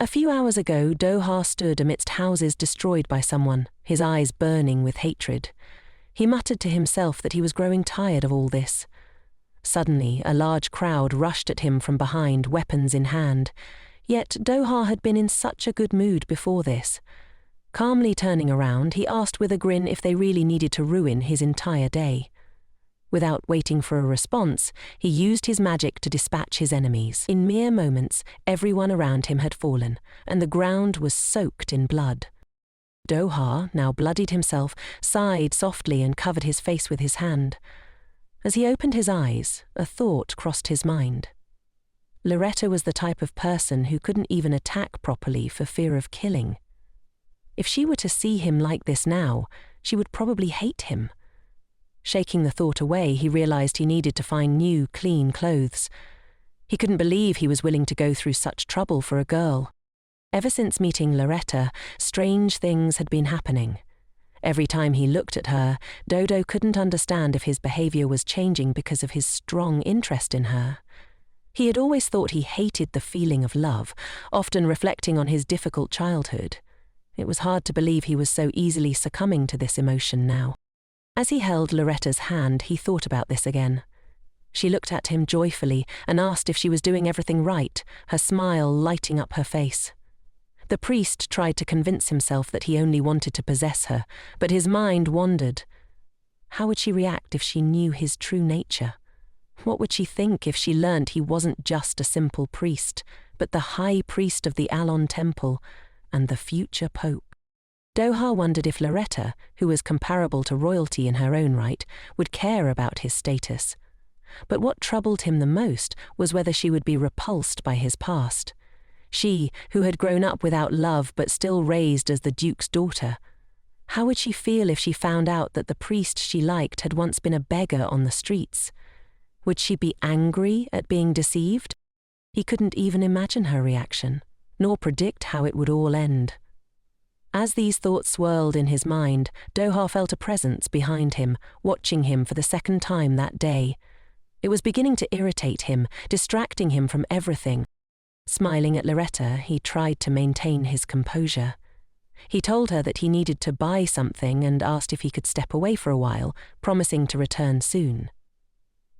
A few hours ago, Doha stood amidst houses destroyed by someone, his eyes burning with hatred. He muttered to himself that he was growing tired of all this. Suddenly, a large crowd rushed at him from behind, weapons in hand. Yet Doha had been in such a good mood before this. Calmly turning around, he asked with a grin if they really needed to ruin his entire day. Without waiting for a response, he used his magic to dispatch his enemies. In mere moments, everyone around him had fallen, and the ground was soaked in blood. Doha, now bloodied himself, sighed softly and covered his face with his hand. As he opened his eyes, a thought crossed his mind. Loretta was the type of person who couldn't even attack properly for fear of killing. If she were to see him like this now, she would probably hate him. Shaking the thought away, he realized he needed to find new, clean clothes. He couldn't believe he was willing to go through such trouble for a girl. Ever since meeting Loretta, strange things had been happening. Every time he looked at her, Dodo couldn't understand if his behavior was changing because of his strong interest in her. He had always thought he hated the feeling of love, often reflecting on his difficult childhood. It was hard to believe he was so easily succumbing to this emotion now. As he held Loretta's hand, he thought about this again. She looked at him joyfully and asked if she was doing everything right, her smile lighting up her face. The priest tried to convince himself that he only wanted to possess her, but his mind wandered. How would she react if she knew his true nature? What would she think if she learned he wasn't just a simple priest, but the high priest of the Alon Temple and the future pope? Doha wondered if Loretta, who was comparable to royalty in her own right, would care about his status. But what troubled him the most was whether she would be repulsed by his past. She, who had grown up without love but still raised as the Duke's daughter. How would she feel if she found out that the priest she liked had once been a beggar on the streets? Would she be angry at being deceived? He couldn't even imagine her reaction, nor predict how it would all end. As these thoughts swirled in his mind, Doha felt a presence behind him, watching him for the second time that day. It was beginning to irritate him, distracting him from everything. Smiling at Loretta, he tried to maintain his composure. He told her that he needed to buy something and asked if he could step away for a while, promising to return soon.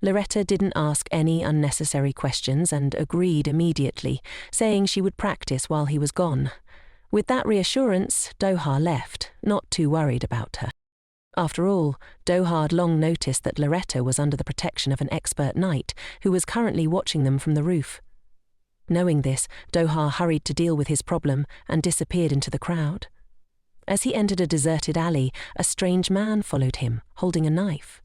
Loretta didn't ask any unnecessary questions and agreed immediately, saying she would practice while he was gone. With that reassurance, Doha left, not too worried about her. After all, Doha had long noticed that Loretta was under the protection of an expert knight who was currently watching them from the roof. Knowing this, Doha hurried to deal with his problem and disappeared into the crowd. As he entered a deserted alley, a strange man followed him, holding a knife.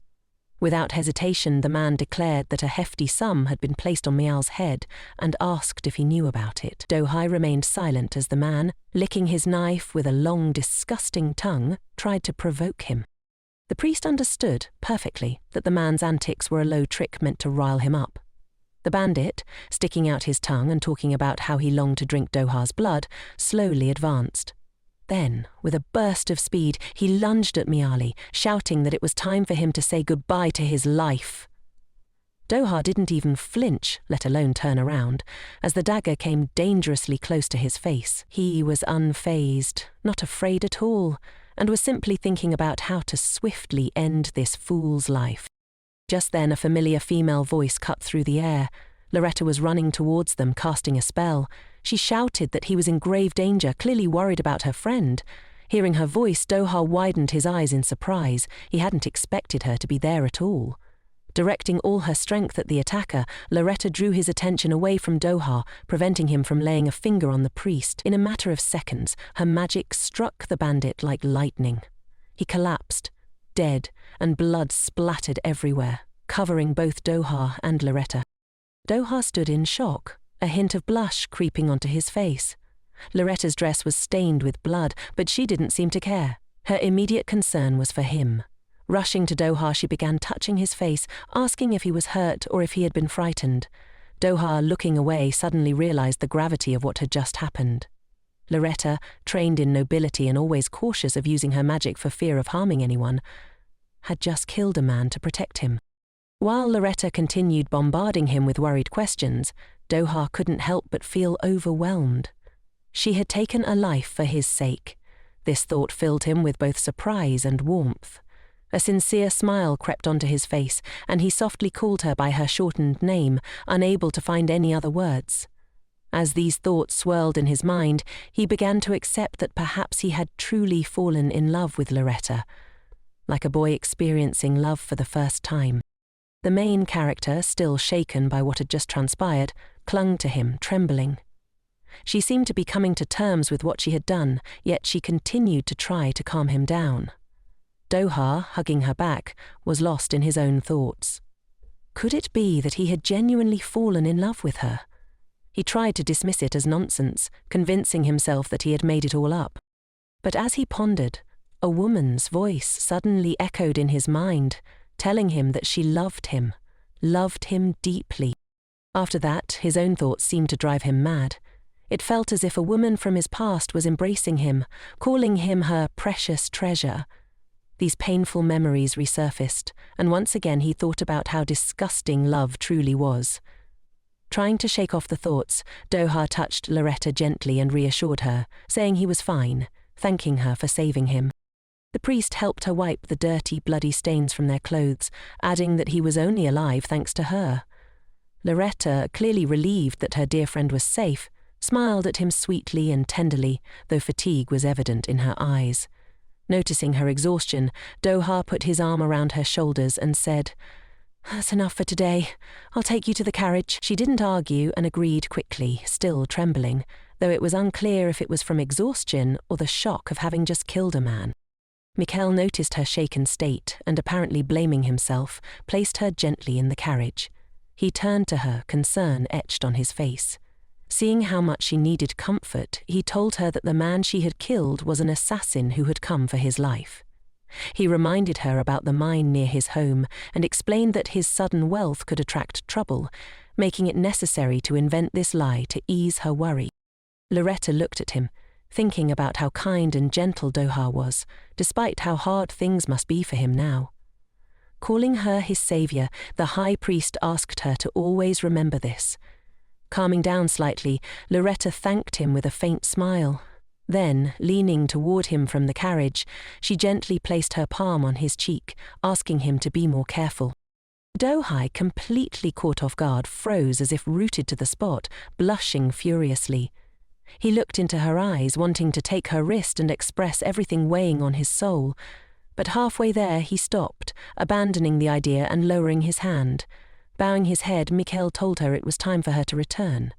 Without hesitation, the man declared that a hefty sum had been placed on Miao's head and asked if he knew about it. Doha remained silent as the man, licking his knife with a long, disgusting tongue, tried to provoke him. The priest understood perfectly that the man's antics were a low trick meant to rile him up. The bandit, sticking out his tongue and talking about how he longed to drink Doha's blood, slowly advanced. Then, with a burst of speed, he lunged at Miali, shouting that it was time for him to say goodbye to his life. Doha didn't even flinch, let alone turn around, as the dagger came dangerously close to his face. He was unfazed, not afraid at all, and was simply thinking about how to swiftly end this fool's life. Just then a familiar female voice cut through the air. Loretta was running towards them, casting a spell. She shouted that he was in grave danger, clearly worried about her friend. Hearing her voice, Doha widened his eyes in surprise. He hadn't expected her to be there at all. Directing all her strength at the attacker, Loretta drew his attention away from Doha, preventing him from laying a finger on the priest. In a matter of seconds, her magic struck the bandit like lightning. He collapsed, dead, and blood splattered everywhere, covering both Doha and Loretta. Doha stood in shock, a hint of blush creeping onto his face. Loretta's dress was stained with blood, but she didn't seem to care. Her immediate concern was for him. Rushing to Doha, she began touching his face, asking if he was hurt or if he had been frightened. Doha, looking away, suddenly realized the gravity of what had just happened. Loretta, trained in nobility and always cautious of using her magic for fear of harming anyone, had just killed a man to protect him. While Loretta continued bombarding him with worried questions, Doha couldn't help but feel overwhelmed. She had taken a life for his sake. This thought filled him with both surprise and warmth. A sincere smile crept onto his face, and he softly called her by her shortened name, unable to find any other words. As these thoughts swirled in his mind, he began to accept that perhaps he had truly fallen in love with Loretta, like a boy experiencing love for the first time. The main character, still shaken by what had just transpired, clung to him, trembling. She seemed to be coming to terms with what she had done, yet she continued to try to calm him down. Doha, hugging her back, was lost in his own thoughts. Could it be that he had genuinely fallen in love with her? He tried to dismiss it as nonsense, convincing himself that he had made it all up. But as he pondered, a woman's voice suddenly echoed in his mind, telling him that she loved him deeply. After that, his own thoughts seemed to drive him mad. It felt as if a woman from his past was embracing him, calling him her precious treasure. These painful memories resurfaced, and once again he thought about how disgusting love truly was. Trying to shake off the thoughts, Doha touched Loretta gently and reassured her, saying he was fine, thanking her for saving him. The priest helped her wipe the dirty, bloody stains from their clothes, adding that he was only alive thanks to her. Loretta, clearly relieved that her dear friend was safe, smiled at him sweetly and tenderly, though fatigue was evident in her eyes. Noticing her exhaustion, Doha put his arm around her shoulders and said, "That's enough for today. I'll take you to the carriage." She didn't argue and agreed quickly, still trembling, though it was unclear if it was from exhaustion or the shock of having just killed a man. Mikhail noticed her shaken state and, apparently blaming himself, placed her gently in the carriage. He turned to her, concern etched on his face. Seeing how much she needed comfort, he told her that the man she had killed was an assassin who had come for his life. He reminded her about the mine near his home and explained that his sudden wealth could attract trouble, making it necessary to invent this lie to ease her worry. Loretta looked at him, thinking about how kind and gentle Doha was, despite how hard things must be for him now. Calling her his savior, the high priest asked her to always remember this. Calming down slightly, Loretta thanked him with a faint smile. Then, leaning toward him from the carriage, she gently placed her palm on his cheek, asking him to be more careful. Doha, completely caught off guard, froze as if rooted to the spot, blushing furiously. He looked into her eyes, wanting to take her wrist and express everything weighing on his soul, but halfway there he stopped, abandoning the idea and lowering his hand. Bowing his head, Mikhail told her it was time for her to return.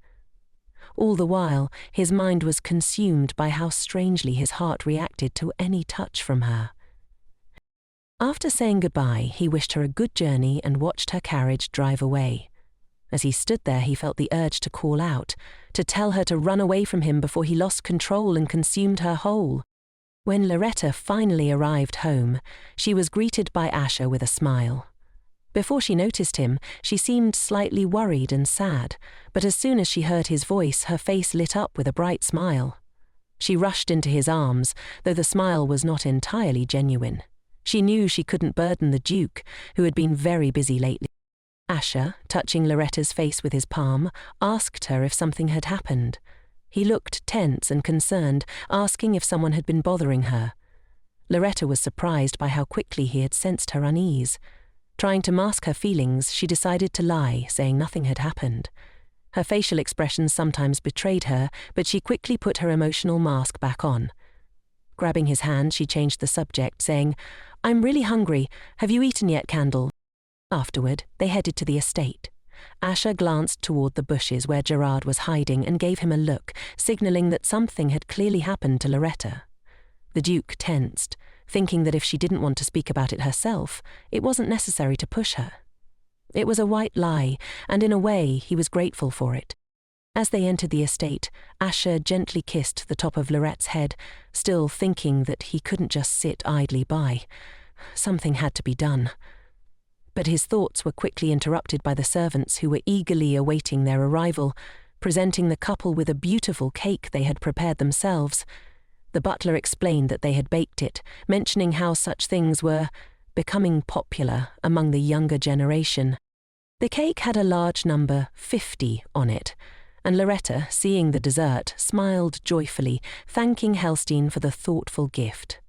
All the while, his mind was consumed by how strangely his heart reacted to any touch from her. After saying goodbye, he wished her a good journey and watched her carriage drive away. As he stood there, he felt the urge to call out, to tell her to run away from him before he lost control and consumed her whole. When Loretta finally arrived home, she was greeted by Asher with a smile. Before she noticed him, she seemed slightly worried and sad, but as soon as she heard his voice, her face lit up with a bright smile. She rushed into his arms, though the smile was not entirely genuine. She knew she couldn't burden the Duke, who had been very busy lately. Asher, touching Loretta's face with his palm, asked her if something had happened. He looked tense and concerned, asking if someone had been bothering her. Loretta was surprised by how quickly he had sensed her unease. Trying to mask her feelings, she decided to lie, saying nothing had happened. Her facial expressions sometimes betrayed her, but she quickly put her emotional mask back on. Grabbing his hand, she changed the subject, saying, "I'm really hungry. Have you eaten yet, Candle?" Afterward, they headed to the estate. Asher glanced toward the bushes where Gerard was hiding and gave him a look, signaling that something had clearly happened to Loretta. The Duke tensed, thinking that if she didn't want to speak about it herself, it wasn't necessary to push her. It was a white lie, and in a way, he was grateful for it. As they entered the estate, Asher gently kissed the top of Lorette's head, still thinking that he couldn't just sit idly by. Something had to be done. But his thoughts were quickly interrupted by the servants who were eagerly awaiting their arrival, presenting the couple with a beautiful cake they had prepared themselves. The butler explained that they had baked it, mentioning how such things were becoming popular among the younger generation. The cake had a large number 50 on it, and Loretta, seeing the dessert, smiled joyfully, thanking Helstein for the thoughtful gift.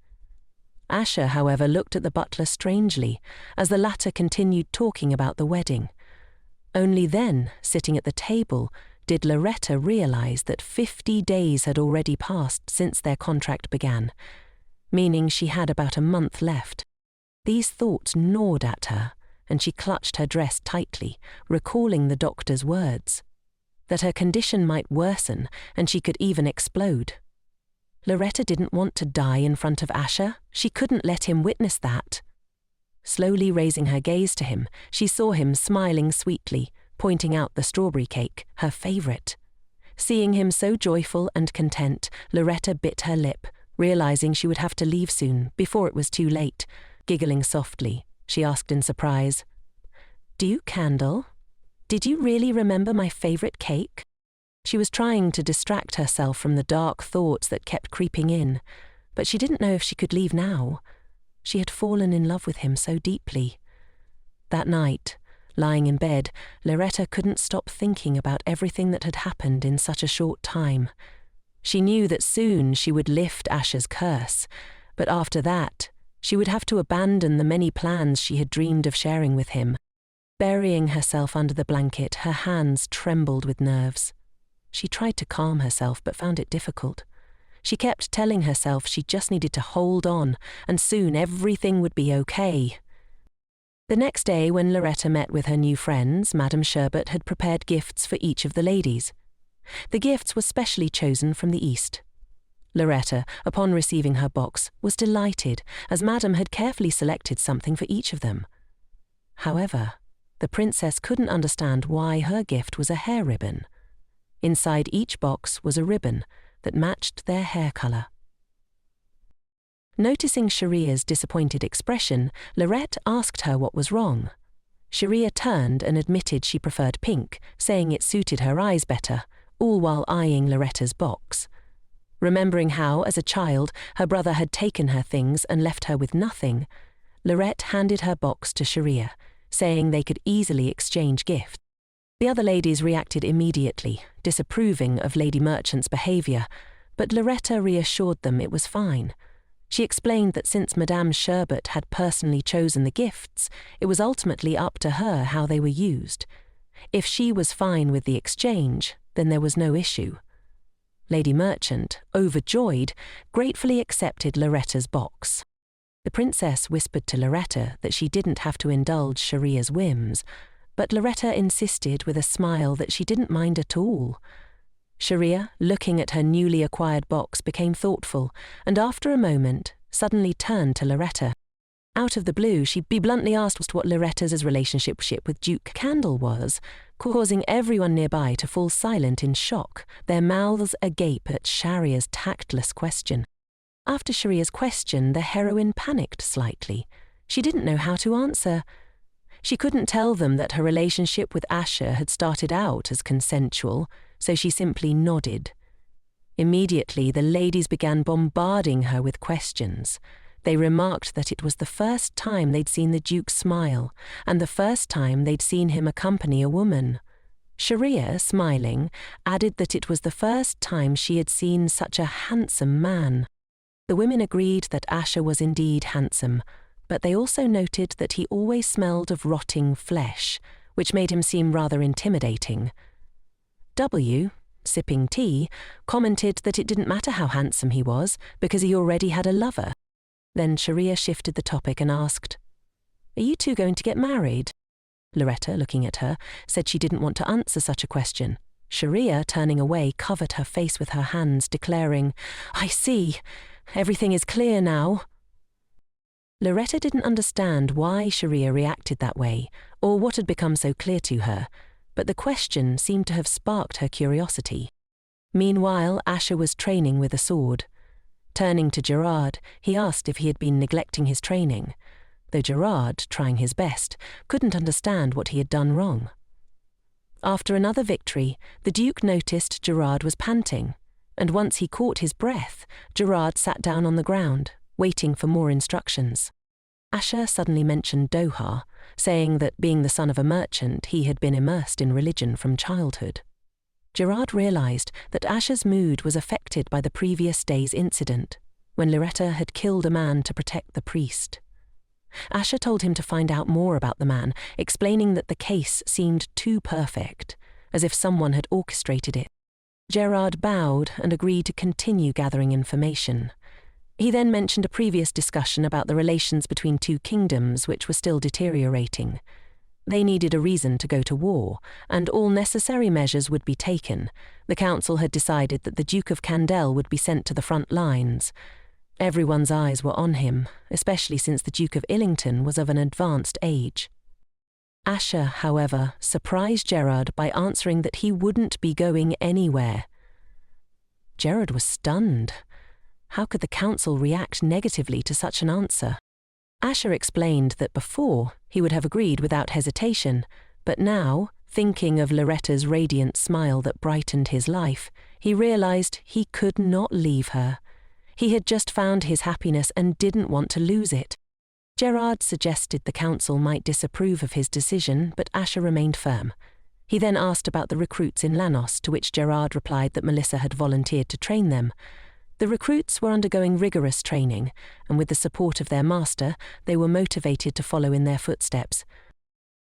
Asher, however, looked at the butler strangely, as the latter continued talking about the wedding. Only then, sitting at the table, did Loretta realize that 50 days had already passed since their contract began, meaning she had about a month left. These thoughts gnawed at her, and she clutched her dress tightly, recalling the doctor's words, that her condition might worsen and she could even explode. Loretta didn't want to die in front of Asher. She couldn't let him witness that. Slowly raising her gaze to him, she saw him smiling sweetly, pointing out the strawberry cake, her favorite. Seeing him so joyful and content, Loretta bit her lip, realizing she would have to leave soon, before it was too late. Giggling softly, she asked in surprise, "Do you candle? Did you really remember my favorite cake?" She was trying to distract herself from the dark thoughts that kept creeping in, but she didn't know if she could leave now. She had fallen in love with him so deeply. That night, lying in bed, Loretta couldn't stop thinking about everything that had happened in such a short time. She knew that soon she would lift Asher's curse, but after that, she would have to abandon the many plans she had dreamed of sharing with him. Burying herself under the blanket, her hands trembled with nerves. She tried to calm herself but found it difficult. She kept telling herself she just needed to hold on, and soon everything would be okay. The next day, when Loretta met with her new friends, Madame Sherbet had prepared gifts for each of the ladies. The gifts were specially chosen from the East. Loretta, upon receiving her box, was delighted, as Madame had carefully selected something for each of them. However, the princess couldn't understand why her gift was a hair ribbon. Inside each box was a ribbon that matched their hair color. Noticing Sharia's disappointed expression, Lorette asked her what was wrong. Sharia turned and admitted she preferred pink, saying it suited her eyes better, all while eyeing Loretta's box. Remembering how, as a child, her brother had taken her things and left her with nothing, Lorette handed her box to Sharia, saying they could easily exchange gifts. The other ladies reacted immediately, disapproving of Lady Merchant's behaviour, but Loretta reassured them it was fine. She explained that since Madame Sherbet had personally chosen the gifts, it was ultimately up to her how they were used. If she was fine with the exchange, then there was no issue. Lady Merchant, overjoyed, gratefully accepted Loretta's box. The princess whispered to Loretta that she didn't have to indulge Sharia's whims, but Loretta insisted with a smile that she didn't mind at all. Sharia, looking at her newly acquired box, became thoughtful, and after a moment, suddenly turned to Loretta. Out of the blue, she bluntly asked what Loretta's relationship with Duke Candle was, causing everyone nearby to fall silent in shock, their mouths agape at Sharia's tactless question. After Sharia's question, the heroine panicked slightly. She didn't know how to answer. She couldn't tell them that her relationship with Asher had started out as consensual, so she simply nodded. Immediately, the ladies began bombarding her with questions. They remarked that it was the first time they'd seen the Duke smile, and the first time they'd seen him accompany a woman. Sharia, smiling, added that it was the first time she had seen such a handsome man. The women agreed that Asher was indeed handsome, but they also noted that he always smelled of rotting flesh, which made him seem rather intimidating. W, sipping tea, commented that it didn't matter how handsome he was, because he already had a lover. Then Sharia shifted the topic and asked, "Are you two going to get married?" Loretta, looking at her, said she didn't want to answer such a question. Sharia, turning away, covered her face with her hands, declaring, "I see. Everything is clear now." Loretta didn't understand why Sharia reacted that way, or what had become so clear to her, but the question seemed to have sparked her curiosity. Meanwhile, Asher was training with a sword. Turning to Gerard, he asked if he had been neglecting his training, though Gerard, trying his best, couldn't understand what he had done wrong. After another victory, the Duke noticed Gerard was panting, and once he caught his breath, Gerard sat down on the ground, waiting for more instructions. Asher suddenly mentioned Doha, saying that being the son of a merchant, he had been immersed in religion from childhood. Gerard realized that Asher's mood was affected by the previous day's incident, when Loretta had killed a man to protect the priest. Asher told him to find out more about the man, explaining that the case seemed too perfect, as if someone had orchestrated it. Gerard bowed and agreed to continue gathering information. He then mentioned a previous discussion about the relations between two kingdoms which were still deteriorating. They needed a reason to go to war, and all necessary measures would be taken. The council had decided that the Duke of Candel would be sent to the front lines. Everyone's eyes were on him, especially since the Duke of Illington was of an advanced age. Asher, however, surprised Gerard by answering that he wouldn't be going anywhere. Gerard was stunned. How could the council react negatively to such an answer? Asher explained that before he would have agreed without hesitation, but now, thinking of Loretta's radiant smile that brightened his life, he realized he could not leave her. He had just found his happiness and didn't want to lose it. Gerard suggested the council might disapprove of his decision, but Asher remained firm. He then asked about the recruits in Lanos, to which Gerard replied that Melissa had volunteered to train them. The recruits were undergoing rigorous training, and with the support of their master, they were motivated to follow in their footsteps.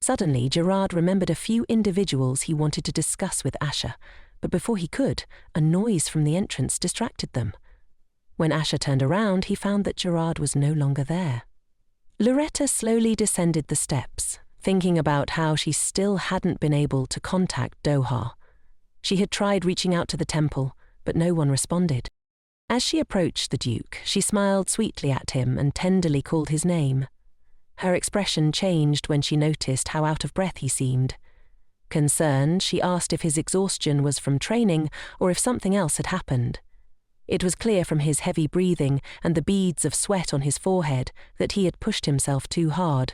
Suddenly, Gerard remembered a few individuals he wanted to discuss with Asher, but before he could, a noise from the entrance distracted them. When Asher turned around, he found that Gerard was no longer there. Loretta slowly descended the steps, thinking about how she still hadn't been able to contact Doha. She had tried reaching out to the temple, but no one responded. As she approached the Duke, she smiled sweetly at him and tenderly called his name. Her expression changed when she noticed how out of breath he seemed. Concerned, she asked if his exhaustion was from training or if something else had happened. It was clear from his heavy breathing and the beads of sweat on his forehead that he had pushed himself too hard.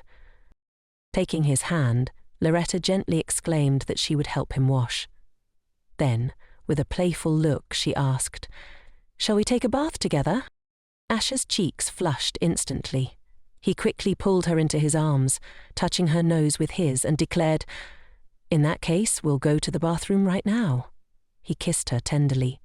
Taking his hand, Loretta gently exclaimed that she would help him wash. Then, with a playful look, she asked, "Shall we take a bath together?" Asher's cheeks flushed instantly. He quickly pulled her into his arms, touching her nose with his, and declared, "In that case, we'll go to the bathroom right now." He kissed her tenderly.